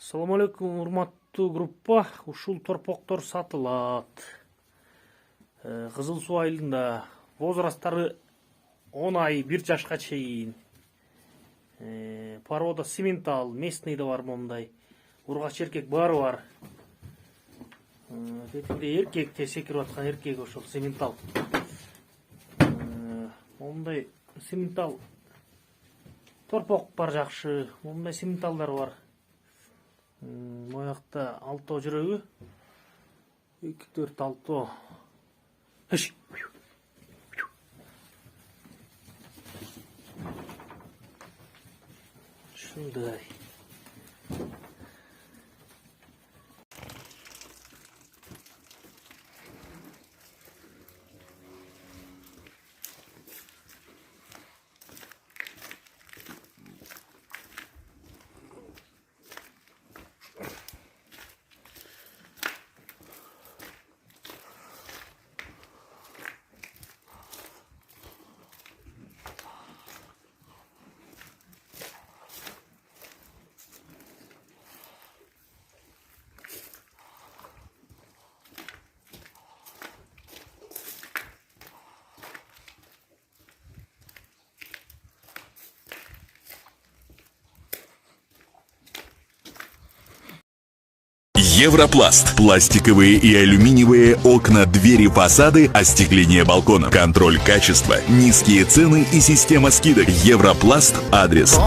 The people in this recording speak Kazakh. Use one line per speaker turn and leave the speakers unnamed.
Assalamu alaikum, урматтуу группа. Ушул торпоктор сатылат. Кызыл суу айылында возрасттары 10 ай 1 жашка чейин. Порода симментал, местный да бар мондай. Ургач эркек баары бар. Тетинде эркек те секирип аткан эркек ошол симментал. Мондай симментал торпок бар жакшы. Мондай симменталдар бар. Моякта алтоо жүрөгү 2-4 алтоо. Ушундай.
Европласт. Пластиковые и алюминиевые окна, двери, фасады, остекление балконов. Контроль качества, низкие цены и система скидок. Европласт. Адрес.